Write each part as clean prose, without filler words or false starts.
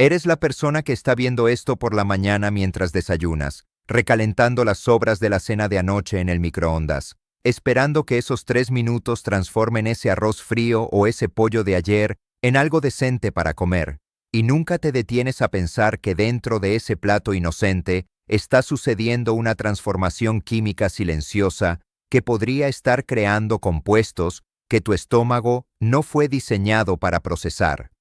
Eres la persona que está viendo esto por la mañana mientras desayunas, recalentando las sobras de la cena de anoche en el microondas, esperando que esos 3 minutos transformen ese arroz frío o ese pollo de ayer en algo decente para comer, y nunca te detienes a pensar que dentro de ese plato inocente está sucediendo una transformación química silenciosa que podría estar creando compuestos que tu estómago no fue diseñado para procesar.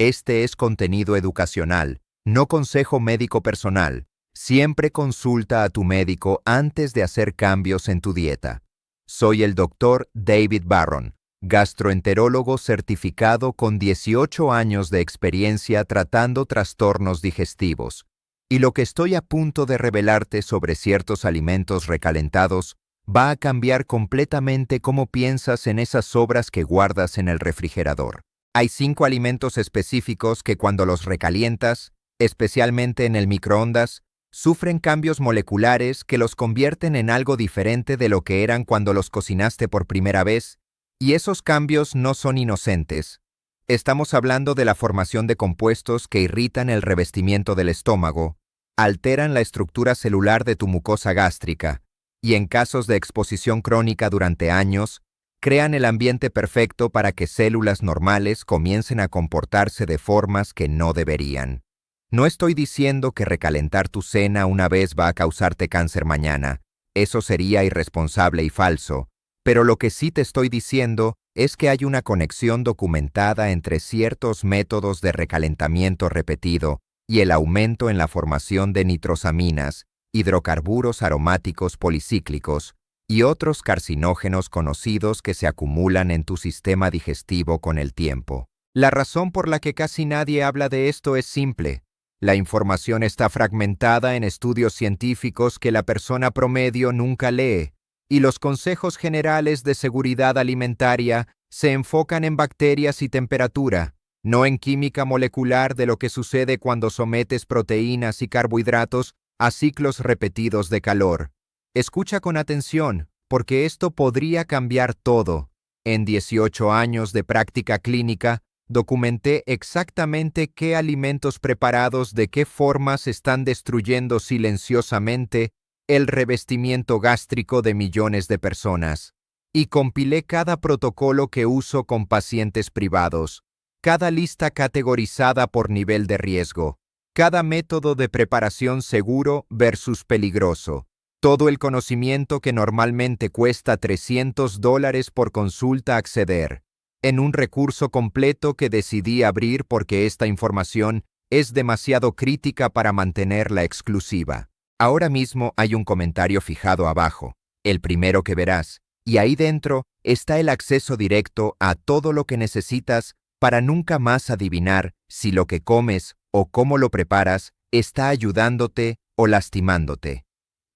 Este es contenido educacional, no consejo médico personal. Siempre consulta a tu médico antes de hacer cambios en tu dieta. Soy el Dr. David Barron, gastroenterólogo certificado con 18 años de experiencia tratando trastornos digestivos. Y lo que estoy a punto de revelarte sobre ciertos alimentos recalentados va a cambiar completamente cómo piensas en esas sobras que guardas en el refrigerador. Hay 5 alimentos específicos que cuando los recalientas, especialmente en el microondas, sufren cambios moleculares que los convierten en algo diferente de lo que eran cuando los cocinaste por primera vez, y esos cambios no son inocentes. Estamos hablando de la formación de compuestos que irritan el revestimiento del estómago, alteran la estructura celular de tu mucosa gástrica, y en casos de exposición crónica durante años, crean el ambiente perfecto para que células normales comiencen a comportarse de formas que no deberían. No estoy diciendo que recalentar tu cena una vez va a causarte cáncer mañana. Eso sería irresponsable y falso. Pero lo que sí te estoy diciendo es que hay una conexión documentada entre ciertos métodos de recalentamiento repetido y el aumento en la formación de nitrosaminas, hidrocarburos aromáticos policíclicos, y otros carcinógenos conocidos que se acumulan en tu sistema digestivo con el tiempo. La razón por la que casi nadie habla de esto es simple. La información está fragmentada en estudios científicos que la persona promedio nunca lee, y los consejos generales de seguridad alimentaria se enfocan en bacterias y temperatura, no en química molecular de lo que sucede cuando sometes proteínas y carbohidratos a ciclos repetidos de calor. Escucha con atención, porque esto podría cambiar todo. En 18 años de práctica clínica, documenté exactamente qué alimentos preparados de qué formas están destruyendo silenciosamente el revestimiento gástrico de millones de personas. Y compilé cada protocolo que uso con pacientes privados, cada lista categorizada por nivel de riesgo, cada método de preparación seguro versus peligroso. Todo el conocimiento que normalmente cuesta $300 por consulta acceder, en un recurso completo que decidí abrir porque esta información es demasiado crítica para mantenerla exclusiva. Ahora mismo hay un comentario fijado abajo, el primero que verás, y ahí dentro está el acceso directo a todo lo que necesitas para nunca más adivinar si lo que comes o cómo lo preparas está ayudándote o lastimándote.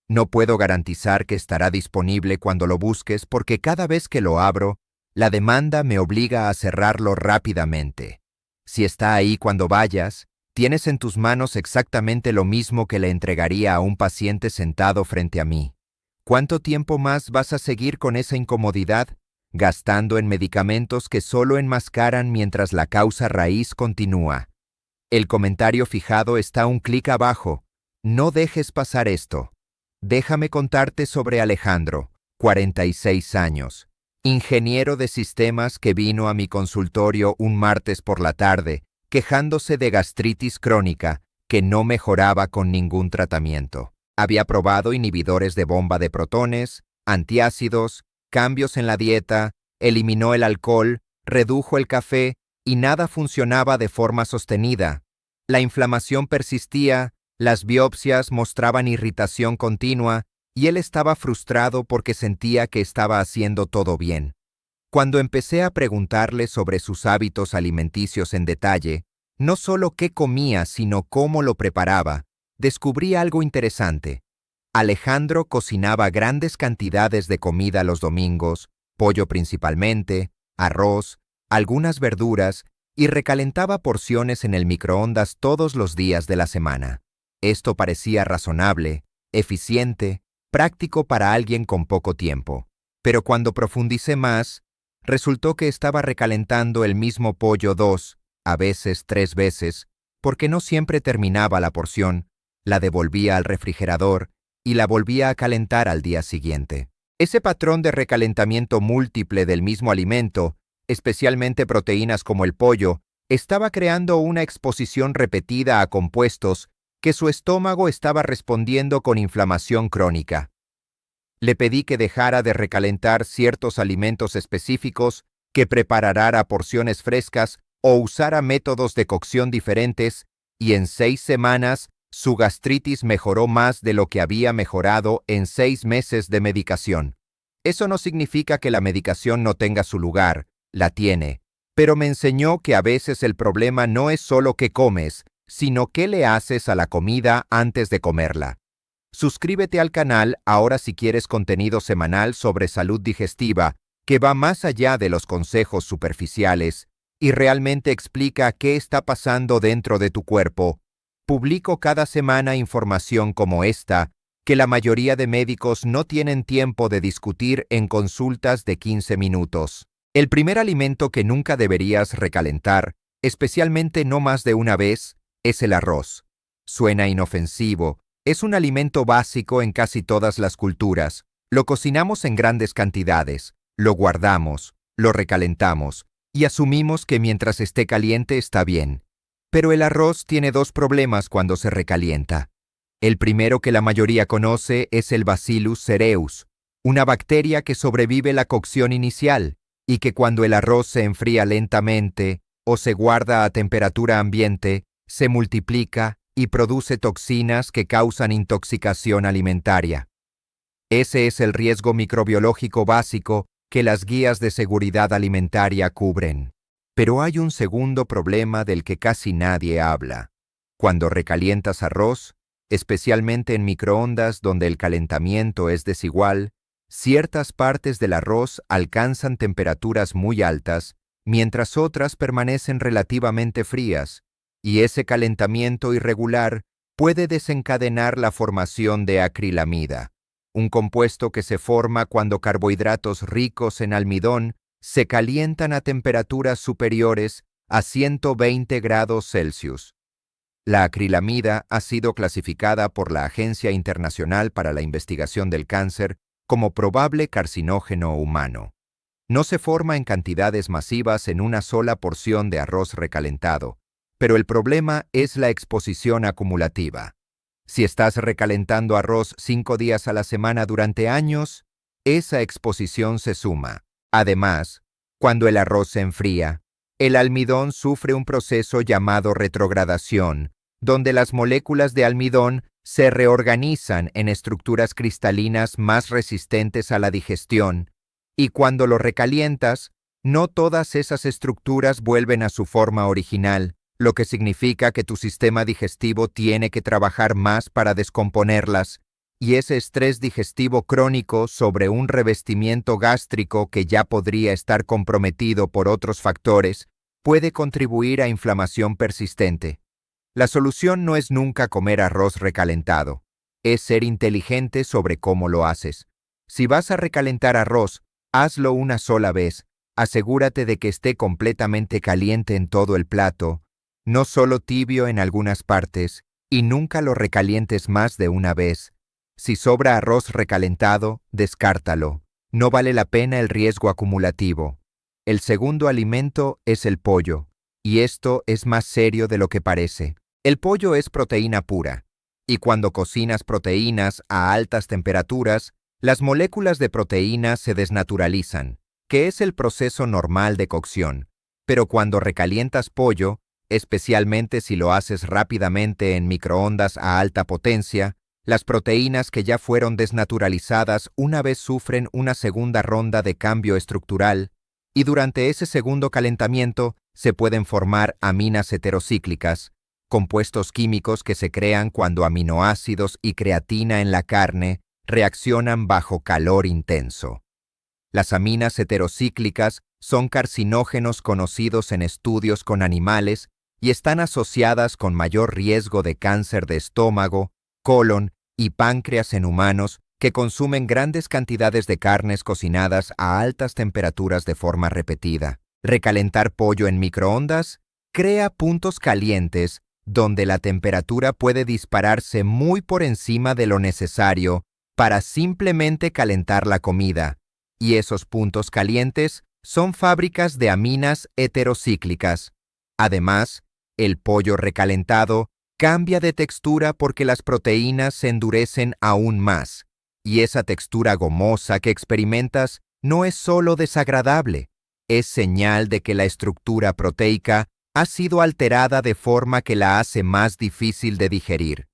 No puedo garantizar que estará disponible cuando lo busques porque cada vez que lo abro, la demanda me obliga a cerrarlo rápidamente. Si está ahí cuando vayas, tienes en tus manos exactamente lo mismo que le entregaría a un paciente sentado frente a mí. ¿Cuánto tiempo más vas a seguir con esa incomodidad, gastando en medicamentos que solo enmascaran mientras la causa raíz continúa? El comentario fijado está a un clic abajo. No dejes pasar esto. Déjame contarte sobre Alejandro, 46 años, ingeniero de sistemas que vino a mi consultorio un martes por la tarde, quejándose de gastritis crónica que no mejoraba con ningún tratamiento. Había probado inhibidores de bomba de protones, antiácidos, cambios en la dieta, eliminó el alcohol, redujo el café y nada funcionaba de forma sostenida. La inflamación persistía, las biopsias mostraban irritación continua y él estaba frustrado porque sentía que estaba haciendo todo bien. Cuando empecé a preguntarle sobre sus hábitos alimenticios en detalle, no solo qué comía, sino cómo lo preparaba, descubrí algo interesante. Alejandro cocinaba grandes cantidades de comida los domingos, pollo principalmente, arroz, algunas verduras, y recalentaba porciones en el microondas todos los días de la semana. Esto parecía razonable, eficiente, práctico para alguien con poco tiempo. Pero cuando profundicé más, resultó que estaba recalentando el mismo pollo 2, a veces 3 veces, porque no siempre terminaba la porción, la devolvía al refrigerador y la volvía a calentar al día siguiente. Ese patrón de recalentamiento múltiple del mismo alimento, especialmente proteínas como el pollo, estaba creando una exposición repetida a compuestos que su estómago estaba respondiendo con inflamación crónica. Le pedí que dejara de recalentar ciertos alimentos específicos, que preparara porciones frescas o usara métodos de cocción diferentes, y en 6 semanas su gastritis mejoró más de lo que había mejorado en 6 meses de medicación. Eso no significa que la medicación no tenga su lugar, la tiene, pero me enseñó que a veces el problema no es solo qué comes, sino qué le haces a la comida antes de comerla. Suscríbete al canal ahora si quieres contenido semanal sobre salud digestiva, que va más allá de los consejos superficiales y realmente explica qué está pasando dentro de tu cuerpo. Publico cada semana información como esta, que la mayoría de médicos no tienen tiempo de discutir en consultas de 15 minutos. El primer alimento que nunca deberías recalentar, especialmente no más de una vez, es el arroz. Suena inofensivo, es un alimento básico en casi todas las culturas. Lo cocinamos en grandes cantidades, lo guardamos, lo recalentamos y asumimos que mientras esté caliente está bien. Pero el arroz tiene 2 problemas cuando se recalienta. El primero que la mayoría conoce es el Bacillus cereus, una bacteria que sobrevive la cocción inicial y que cuando el arroz se enfría lentamente o se guarda a temperatura ambiente, se multiplica y produce toxinas que causan intoxicación alimentaria. Ese es el riesgo microbiológico básico que las guías de seguridad alimentaria cubren. Pero hay un segundo problema del que casi nadie habla. Cuando recalientas arroz, especialmente en microondas donde el calentamiento es desigual, ciertas partes del arroz alcanzan temperaturas muy altas, mientras otras permanecen relativamente frías, y ese calentamiento irregular puede desencadenar la formación de acrilamida, un compuesto que se forma cuando carbohidratos ricos en almidón se calientan a temperaturas superiores a 120 grados Celsius. La acrilamida ha sido clasificada por la Agencia Internacional para la Investigación del Cáncer como probable carcinógeno humano. No se forma en cantidades masivas en una sola porción de arroz recalentado, pero el problema es la exposición acumulativa. Si estás recalentando arroz 5 días a la semana durante años, esa exposición se suma. Además, cuando el arroz se enfría, el almidón sufre un proceso llamado retrogradación, donde las moléculas de almidón se reorganizan en estructuras cristalinas más resistentes a la digestión, y cuando lo recalientas, no todas esas estructuras vuelven a su forma original, lo que significa que tu sistema digestivo tiene que trabajar más para descomponerlas, y ese estrés digestivo crónico sobre un revestimiento gástrico que ya podría estar comprometido por otros factores puede contribuir a inflamación persistente. La solución no es nunca comer arroz recalentado, es ser inteligente sobre cómo lo haces. Si vas a recalentar arroz, hazlo una sola vez, asegúrate de que esté completamente caliente en todo el plato, no solo tibio en algunas partes, y nunca lo recalientes más de una vez. Si sobra arroz recalentado, descártalo. No vale la pena el riesgo acumulativo. El segundo alimento es el pollo, y esto es más serio de lo que parece. El pollo es proteína pura, y cuando cocinas proteínas a altas temperaturas, las moléculas de proteína se desnaturalizan, que es el proceso normal de cocción. Pero cuando recalientas pollo, especialmente si lo haces rápidamente en microondas a alta potencia, las proteínas que ya fueron desnaturalizadas una vez sufren una segunda ronda de cambio estructural, y durante ese segundo calentamiento se pueden formar aminas heterocíclicas, compuestos químicos que se crean cuando aminoácidos y creatina en la carne reaccionan bajo calor intenso. Las aminas heterocíclicas son carcinógenos conocidos en estudios con animales y están asociadas con mayor riesgo de cáncer de estómago, colon y páncreas en humanos que consumen grandes cantidades de carnes cocinadas a altas temperaturas de forma repetida. Recalentar pollo en microondas crea puntos calientes donde la temperatura puede dispararse muy por encima de lo necesario para simplemente calentar la comida, y esos puntos calientes son fábricas de aminas heterocíclicas. Además, el pollo recalentado cambia de textura porque las proteínas se endurecen aún más, y esa textura gomosa que experimentas no es solo desagradable, es señal de que la estructura proteica ha sido alterada de forma que la hace más difícil de digerir.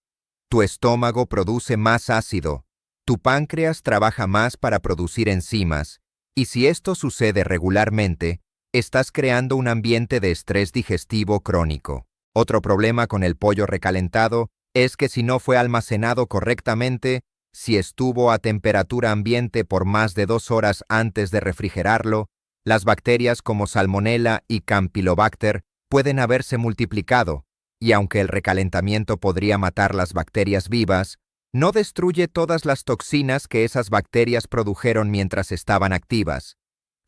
Tu estómago produce más ácido, tu páncreas trabaja más para producir enzimas, y si esto sucede regularmente, estás creando un ambiente de estrés digestivo crónico. Otro problema con el pollo recalentado es que si no fue almacenado correctamente, si estuvo a temperatura ambiente por más de 2 horas antes de refrigerarlo, las bacterias como Salmonella y Campylobacter pueden haberse multiplicado, y aunque el recalentamiento podría matar las bacterias vivas, no destruye todas las toxinas que esas bacterias produjeron mientras estaban activas.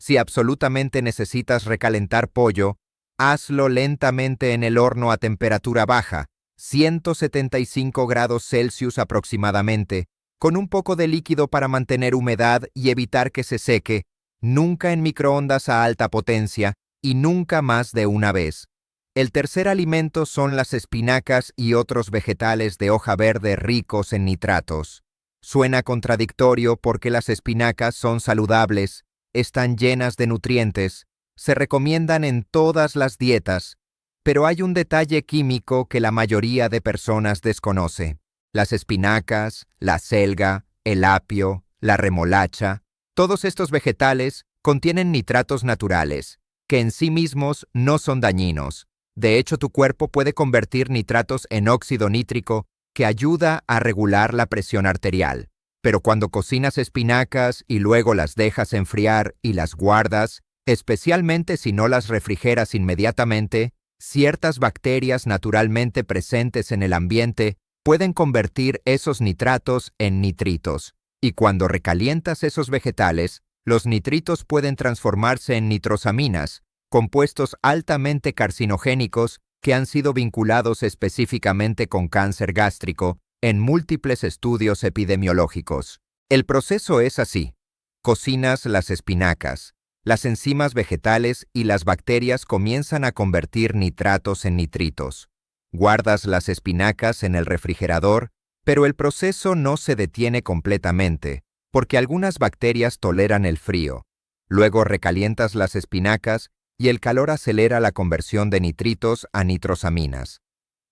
Si absolutamente necesitas recalentar pollo, hazlo lentamente en el horno a temperatura baja, 175 grados Celsius aproximadamente, con un poco de líquido para mantener humedad y evitar que se seque, nunca en microondas a alta potencia y nunca más de una vez. El tercer alimento son las espinacas y otros vegetales de hoja verde ricos en nitratos. Suena contradictorio porque las espinacas son saludables, están llenas de nutrientes, se recomiendan en todas las dietas, pero hay un detalle químico que la mayoría de personas desconoce. Las espinacas, la selga, el apio, la remolacha, todos estos vegetales contienen nitratos naturales, que en sí mismos no son dañinos. De hecho, tu cuerpo puede convertir nitratos en óxido nítrico que ayuda a regular la presión arterial. Pero cuando cocinas espinacas y luego las dejas enfriar y las guardas, especialmente si no las refrigeras inmediatamente, ciertas bacterias naturalmente presentes en el ambiente pueden convertir esos nitratos en nitritos. Y cuando recalientas esos vegetales, los nitritos pueden transformarse en nitrosaminas, compuestos altamente carcinogénicos que han sido vinculados específicamente con cáncer gástrico en múltiples estudios epidemiológicos. El proceso es así. Cocinas las espinacas, las enzimas vegetales y las bacterias comienzan a convertir nitratos en nitritos. Guardas las espinacas en el refrigerador, pero el proceso no se detiene completamente, porque algunas bacterias toleran el frío. Luego recalientas las espinacas y el calor acelera la conversión de nitritos a nitrosaminas.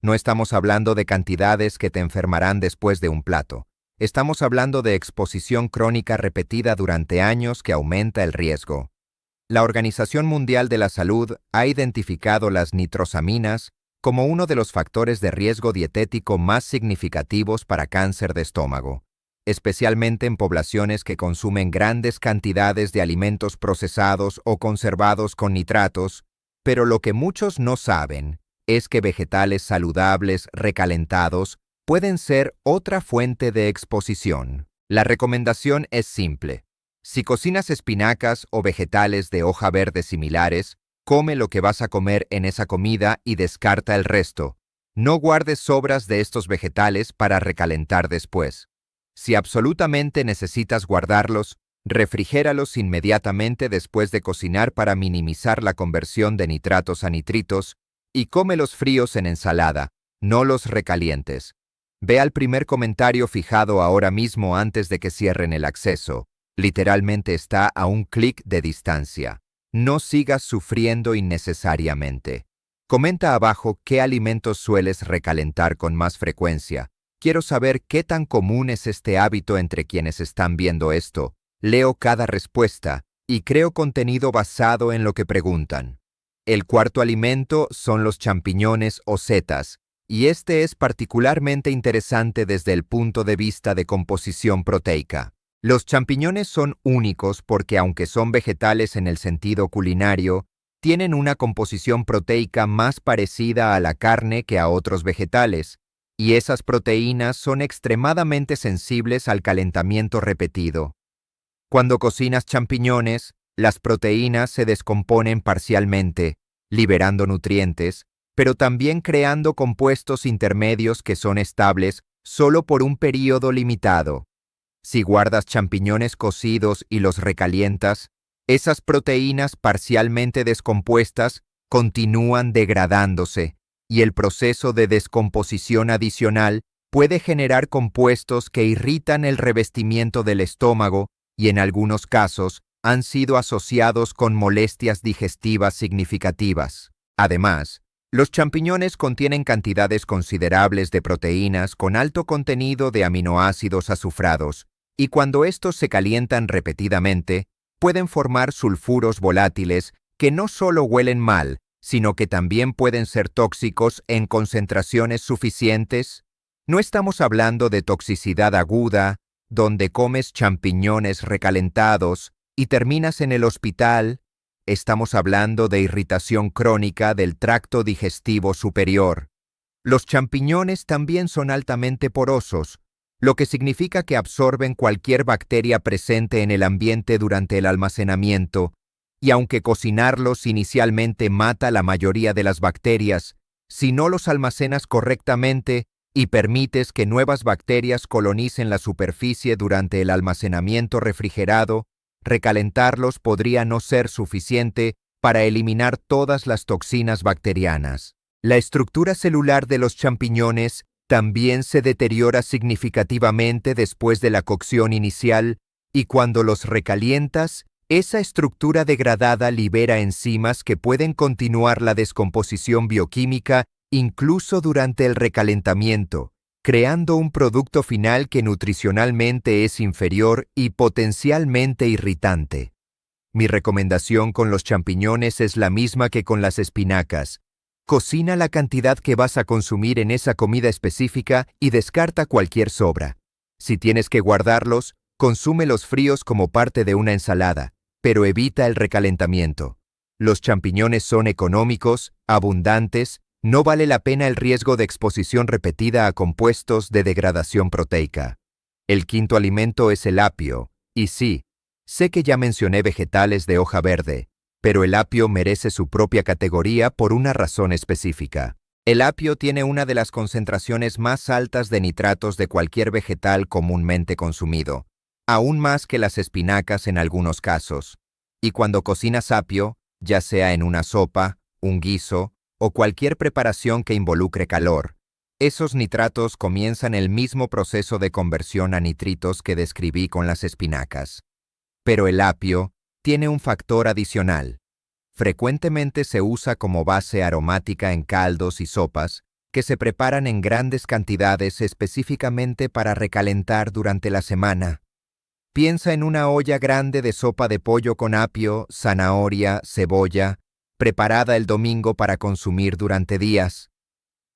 No estamos hablando de cantidades que te enfermarán después de un plato. Estamos hablando de exposición crónica repetida durante años que aumenta el riesgo. La Organización Mundial de la Salud ha identificado las nitrosaminas como uno de los factores de riesgo dietético más significativos para cáncer de estómago, especialmente en poblaciones que consumen grandes cantidades de alimentos procesados o conservados con nitratos, pero lo que muchos no saben es que vegetales saludables recalentados pueden ser otra fuente de exposición. La recomendación es simple. Si cocinas espinacas o vegetales de hoja verde similares, come lo que vas a comer en esa comida y descarta el resto. No guardes sobras de estos vegetales para recalentar después. Si absolutamente necesitas guardarlos, refrigéralos inmediatamente después de cocinar para minimizar la conversión de nitratos a nitritos y cómelos fríos en ensalada, no los recalientes. Ve al primer comentario fijado ahora mismo antes de que cierren el acceso. Literalmente está a un clic de distancia. No sigas sufriendo innecesariamente. Comenta abajo qué alimentos sueles recalentar con más frecuencia. Quiero saber qué tan común es este hábito entre quienes están viendo esto. Leo cada respuesta y creo contenido basado en lo que preguntan. El cuarto alimento son los champiñones o setas, y este es particularmente interesante desde el punto de vista de composición proteica. Los champiñones son únicos porque, aunque son vegetales en el sentido culinario, tienen una composición proteica más parecida a la carne que a otros vegetales, y esas proteínas son extremadamente sensibles al calentamiento repetido. Cuando cocinas champiñones, las proteínas se descomponen parcialmente, liberando nutrientes, pero también creando compuestos intermedios que son estables solo por un período limitado. Si guardas champiñones cocidos y los recalientas, esas proteínas parcialmente descompuestas continúan degradándose, y el proceso de descomposición adicional puede generar compuestos que irritan el revestimiento del estómago y en algunos casos han sido asociados con molestias digestivas significativas. Además, los champiñones contienen cantidades considerables de proteínas con alto contenido de aminoácidos azufrados, y cuando estos se calientan repetidamente, pueden formar sulfuros volátiles que no solo huelen mal, sino que también pueden ser tóxicos en concentraciones suficientes. No estamos hablando de toxicidad aguda, donde comes champiñones recalentados y terminas en el hospital. Estamos hablando de irritación crónica del tracto digestivo superior. Los champiñones también son altamente porosos, lo que significa que absorben cualquier bacteria presente en el ambiente durante el almacenamiento, y aunque cocinarlos inicialmente mata la mayoría de las bacterias, si no los almacenas correctamente y permites que nuevas bacterias colonicen la superficie durante el almacenamiento refrigerado, recalentarlos podría no ser suficiente para eliminar todas las toxinas bacterianas. La estructura celular de los champiñones también se deteriora significativamente después de la cocción inicial, y cuando los recalientas, esa estructura degradada libera enzimas que pueden continuar la descomposición bioquímica incluso durante el recalentamiento, creando un producto final que nutricionalmente es inferior y potencialmente irritante. Mi recomendación con los champiñones es la misma que con las espinacas. Cocina la cantidad que vas a consumir en esa comida específica y descarta cualquier sobra. Si tienes que guardarlos, consúmelos fríos como parte de una ensalada, pero evita el recalentamiento. Los champiñones son económicos, abundantes, no vale la pena el riesgo de exposición repetida a compuestos de degradación proteica. El quinto alimento es el apio, y sí, sé que ya mencioné vegetales de hoja verde, pero el apio merece su propia categoría por una razón específica. El apio tiene una de las concentraciones más altas de nitratos de cualquier vegetal comúnmente consumido, aún más que las espinacas en algunos casos. Y cuando cocinas apio, ya sea en una sopa, un guiso o cualquier preparación que involucre calor, esos nitratos comienzan el mismo proceso de conversión a nitritos que describí con las espinacas. Pero el apio tiene un factor adicional. Frecuentemente se usa como base aromática en caldos y sopas que se preparan en grandes cantidades específicamente para recalentar durante la semana. Piensa en una olla grande de sopa de pollo con apio, zanahoria, cebolla, preparada el domingo para consumir durante días.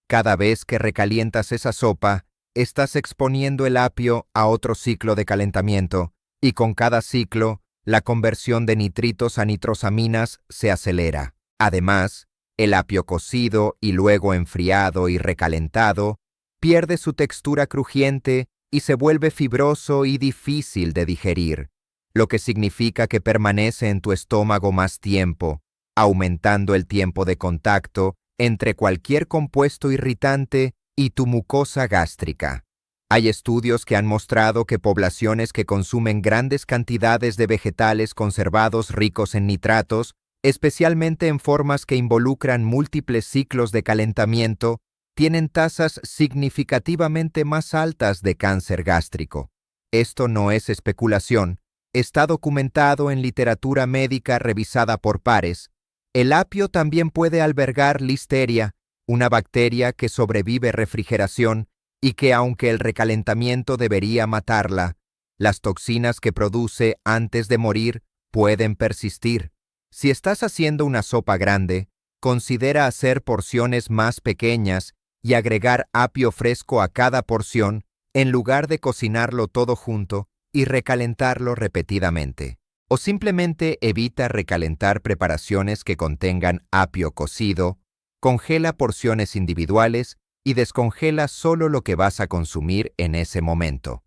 Cada vez que recalientas esa sopa, estás exponiendo el apio a otro ciclo de calentamiento, y con cada ciclo, la conversión de nitritos a nitrosaminas se acelera. Además, el apio cocido y luego enfriado y recalentado pierde su textura crujiente y se vuelve fibroso y difícil de digerir, lo que significa que permanece en tu estómago más tiempo, aumentando el tiempo de contacto entre cualquier compuesto irritante y tu mucosa gástrica. Hay estudios que han mostrado que poblaciones que consumen grandes cantidades de vegetales conservados ricos en nitratos, especialmente en formas que involucran múltiples ciclos de calentamiento, tienen tasas significativamente más altas de cáncer gástrico. Esto no es especulación, está documentado en literatura médica revisada por pares. El apio también puede albergar listeria, una bacteria que sobrevive refrigeración y que aunque el recalentamiento debería matarla, las toxinas que produce antes de morir pueden persistir. Si estás haciendo una sopa grande, considera hacer porciones más pequeñas y agregar apio fresco a cada porción en lugar de cocinarlo todo junto y recalentarlo repetidamente. O simplemente evita recalentar preparaciones que contengan apio cocido, congela porciones individuales y descongela solo lo que vas a consumir en ese momento.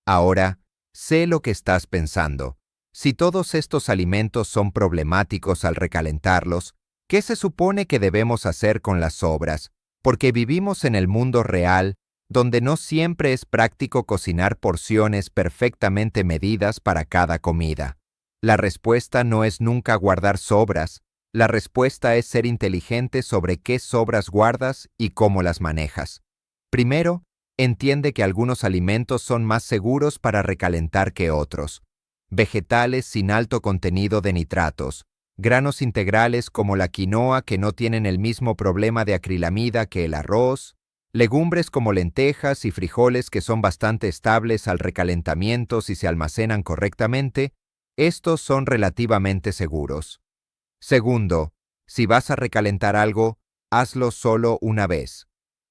Ahora, sé lo que estás pensando. Si todos estos alimentos son problemáticos al recalentarlos, ¿Qué se supone que debemos hacer con las sobras? Porque vivimos en el mundo real, donde no siempre es práctico cocinar porciones perfectamente medidas para cada comida. La respuesta no es nunca guardar sobras, la respuesta es ser inteligente sobre qué sobras guardas y cómo las manejas. Primero, entiende que algunos alimentos son más seguros para recalentar que otros. Vegetales sin alto contenido de nitratos, granos integrales como la quinoa que no tienen el mismo problema de acrilamida que el arroz, legumbres como lentejas y frijoles que son bastante estables al recalentamiento si se almacenan correctamente, estos son relativamente seguros. Segundo, si vas a recalentar algo, hazlo solo una vez.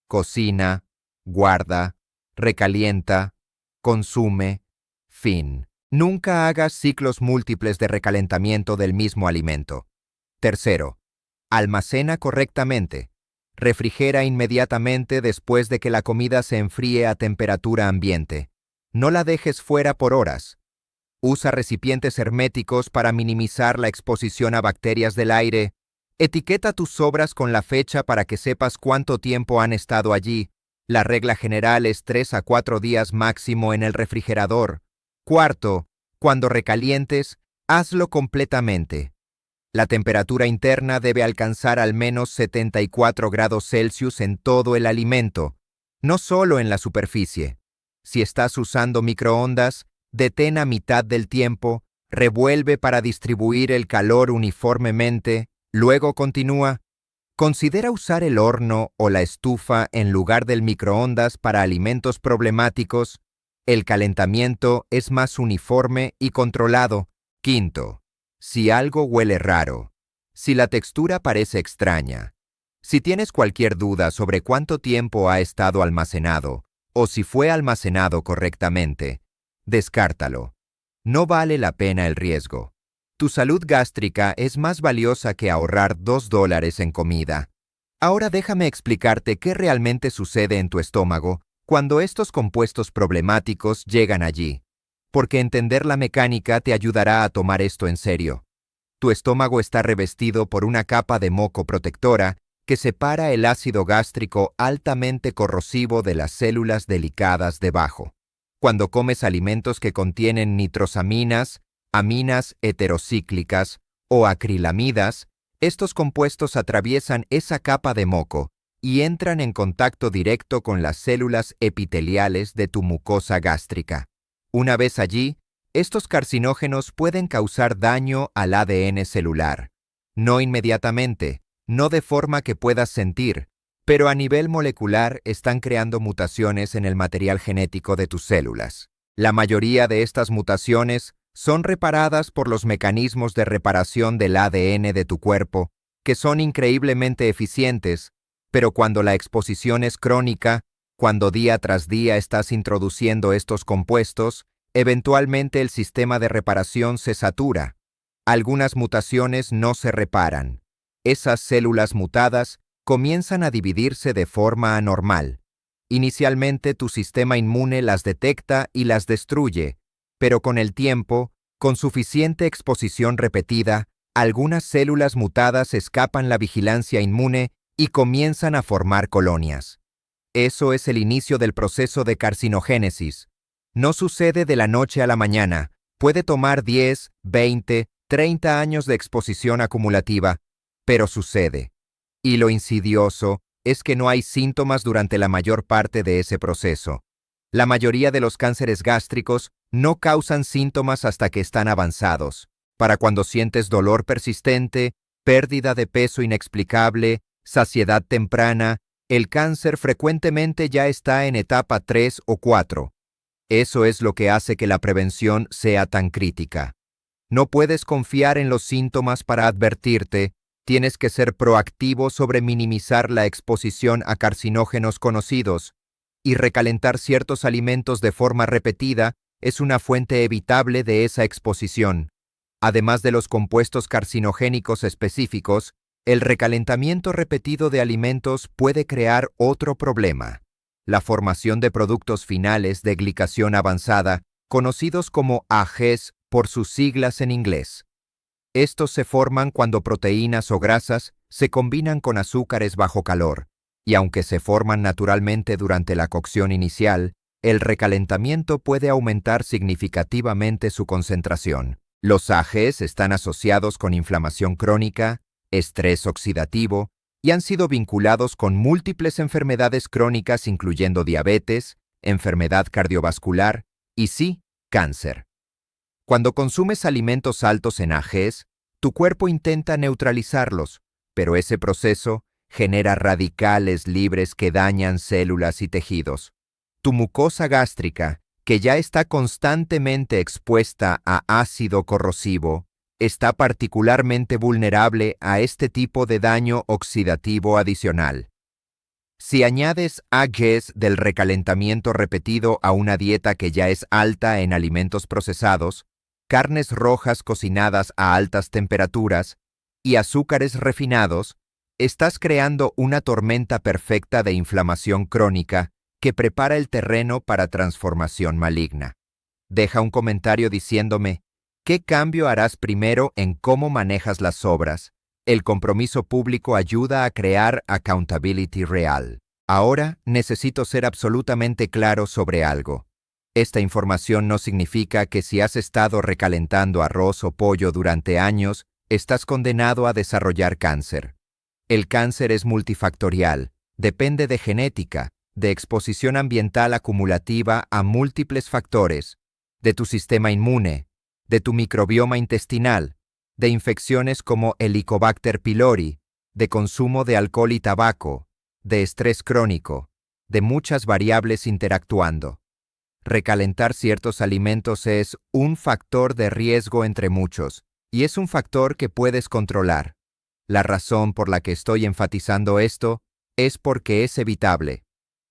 Cocina, guarda, recalienta, consume, fin. Nunca hagas ciclos múltiples de recalentamiento del mismo alimento. Tercero, almacena correctamente. Refrigera inmediatamente después de que la comida se enfríe a temperatura ambiente. No la dejes fuera por horas. Usa recipientes herméticos para minimizar la exposición a bacterias del aire. Etiqueta tus sobras con la fecha para que sepas cuánto tiempo han estado allí. La regla general es 3 a 4 días máximo en el refrigerador. Cuarto, cuando recalientes, hazlo completamente. La temperatura interna debe alcanzar al menos 74 grados Celsius en todo el alimento, no solo en la superficie. Si estás usando microondas, detén a mitad del tiempo, revuelve para distribuir el calor uniformemente, luego continúa. Considera usar el horno o la estufa en lugar del microondas para alimentos problemáticos. El calentamiento es más uniforme y controlado. Quinto, si algo huele raro, si la textura parece extraña, si tienes cualquier duda sobre cuánto tiempo ha estado almacenado o si fue almacenado correctamente, descártalo. No vale la pena el riesgo. Tu salud gástrica es más valiosa que ahorrar $2 en comida. Ahora déjame explicarte qué realmente sucede en tu estómago cuando estos compuestos problemáticos llegan allí, porque entender la mecánica te ayudará a tomar esto en serio. Tu estómago está revestido por una capa de moco protectora que separa el ácido gástrico altamente corrosivo de las células delicadas debajo. Cuando comes alimentos que contienen nitrosaminas, aminas heterocíclicas o acrilamidas, estos compuestos atraviesan esa capa de moco y entran en contacto directo con las células epiteliales de tu mucosa gástrica. Una vez allí, estos carcinógenos pueden causar daño al ADN celular. No inmediatamente, no de forma que puedas sentir, pero a nivel molecular están creando mutaciones en el material genético de tus células. La mayoría de estas mutaciones son reparadas por los mecanismos de reparación del ADN de tu cuerpo, que son increíblemente eficientes, pero cuando la exposición es crónica, cuando día tras día estás introduciendo estos compuestos, eventualmente el sistema de reparación se satura. Algunas mutaciones no se reparan. Esas células mutadas comienzan a dividirse de forma anormal. Inicialmente tu sistema inmune las detecta y las destruye, pero con el tiempo, con suficiente exposición repetida, algunas células mutadas escapan la vigilancia inmune y comienzan a formar colonias. Eso es el inicio del proceso de carcinogénesis. No sucede de la noche a la mañana. Puede tomar 10, 20, 30 años de exposición acumulativa, pero sucede. Y lo insidioso es que no hay síntomas durante la mayor parte de ese proceso. La mayoría de los cánceres gástricos no causan síntomas hasta que están avanzados. Para cuando sientes dolor persistente, pérdida de peso inexplicable, saciedad temprana, el cáncer frecuentemente ya está en etapa 3 o 4. Eso es lo que hace que la prevención sea tan crítica. No puedes confiar en los síntomas para advertirte, tienes que ser proactivo sobre minimizar la exposición a carcinógenos conocidos, y recalentar ciertos alimentos de forma repetida es una fuente evitable de esa exposición. Además de los compuestos carcinogénicos específicos, el recalentamiento repetido de alimentos puede crear otro problema: la formación de productos finales de glicación avanzada, conocidos como AGEs por sus siglas en inglés. Estos se forman cuando proteínas o grasas se combinan con azúcares bajo calor, y aunque se forman naturalmente durante la cocción inicial, el recalentamiento puede aumentar significativamente su concentración. Los AGEs están asociados con inflamación crónica, estrés oxidativo, y han sido vinculados con múltiples enfermedades crónicas incluyendo diabetes, enfermedad cardiovascular y sí, cáncer. Cuando consumes alimentos altos en AGEs, tu cuerpo intenta neutralizarlos, pero ese proceso genera radicales libres que dañan células y tejidos. Tu mucosa gástrica, que ya está constantemente expuesta a ácido corrosivo, está particularmente vulnerable a este tipo de daño oxidativo adicional. Si añades AGEs del recalentamiento repetido a una dieta que ya es alta en alimentos procesados, carnes rojas cocinadas a altas temperaturas y azúcares refinados, estás creando una tormenta perfecta de inflamación crónica que prepara el terreno para transformación maligna. Deja un comentario diciéndome, ¿qué cambio harás primero en cómo manejas las sobras? El compromiso público ayuda a crear accountability real. Ahora necesito ser absolutamente claro sobre algo. Esta información no significa que si has estado recalentando arroz o pollo durante años, estás condenado a desarrollar cáncer. El cáncer es multifactorial, depende de genética, de exposición ambiental acumulativa a múltiples factores, de tu sistema inmune, de tu microbioma intestinal, de infecciones como Helicobacter pylori, de consumo de alcohol y tabaco, de estrés crónico, de muchas variables interactuando. Recalentar ciertos alimentos es un factor de riesgo entre muchos, y es un factor que puedes controlar. La razón por la que estoy enfatizando esto es porque es evitable.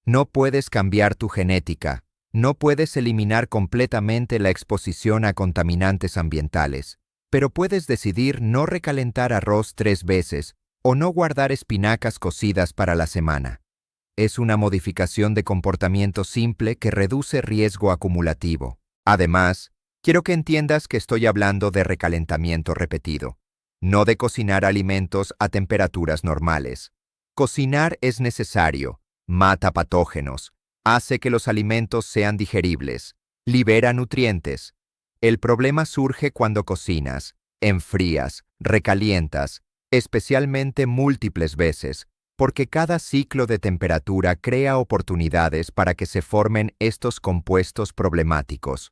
No puedes cambiar tu genética, no puedes eliminar completamente la exposición a contaminantes ambientales, pero puedes decidir no recalentar arroz 3 veces o no guardar espinacas cocidas para la semana. Es una modificación de comportamiento simple que reduce riesgo acumulativo. Además, quiero que entiendas que estoy hablando de recalentamiento repetido, no de cocinar alimentos a temperaturas normales. Cocinar es necesario, mata patógenos, hace que los alimentos sean digeribles, libera nutrientes. El problema surge cuando cocinas, enfrías, recalientas, especialmente múltiples veces, porque cada ciclo de temperatura crea oportunidades para que se formen estos compuestos problemáticos.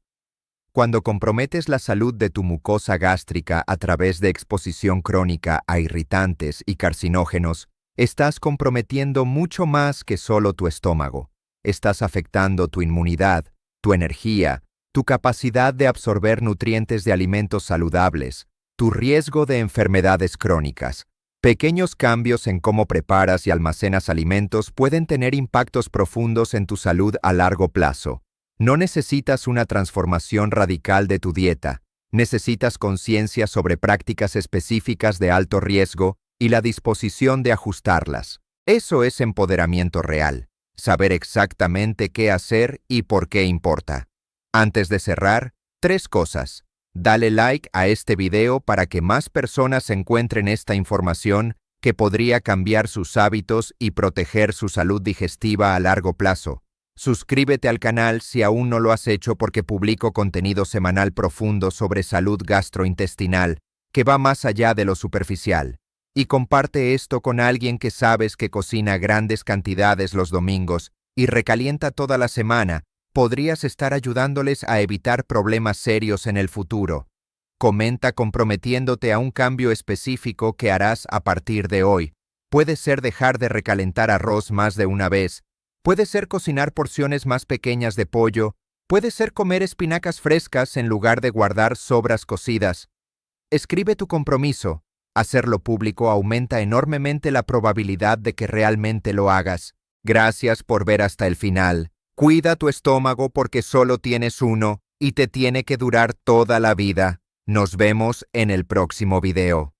Cuando comprometes la salud de tu mucosa gástrica a través de exposición crónica a irritantes y carcinógenos, estás comprometiendo mucho más que solo tu estómago. Estás afectando tu inmunidad, tu energía, tu capacidad de absorber nutrientes de alimentos saludables, tu riesgo de enfermedades crónicas. Pequeños cambios en cómo preparas y almacenas alimentos pueden tener impactos profundos en tu salud a largo plazo. No necesitas una transformación radical de tu dieta, necesitas conciencia sobre prácticas específicas de alto riesgo y la disposición de ajustarlas. Eso es empoderamiento real, saber exactamente qué hacer y por qué importa. Antes de cerrar, 3 cosas. Dale like a este video para que más personas encuentren esta información que podría cambiar sus hábitos y proteger su salud digestiva a largo plazo. Suscríbete al canal si aún no lo has hecho porque publico contenido semanal profundo sobre salud gastrointestinal que va más allá de lo superficial. Y comparte esto con alguien que sabes que cocina grandes cantidades los domingos y recalienta toda la semana. Podrías estar ayudándoles a evitar problemas serios en el futuro. Comenta comprometiéndote a un cambio específico que harás a partir de hoy. Puede ser dejar de recalentar arroz más de una vez. Puede ser cocinar porciones más pequeñas de pollo. Puede ser comer espinacas frescas en lugar de guardar sobras cocidas. Escribe tu compromiso. Hacerlo público aumenta enormemente la probabilidad de que realmente lo hagas. Gracias por ver hasta el final. Cuida tu estómago porque solo tienes uno y te tiene que durar toda la vida. Nos vemos en el próximo video.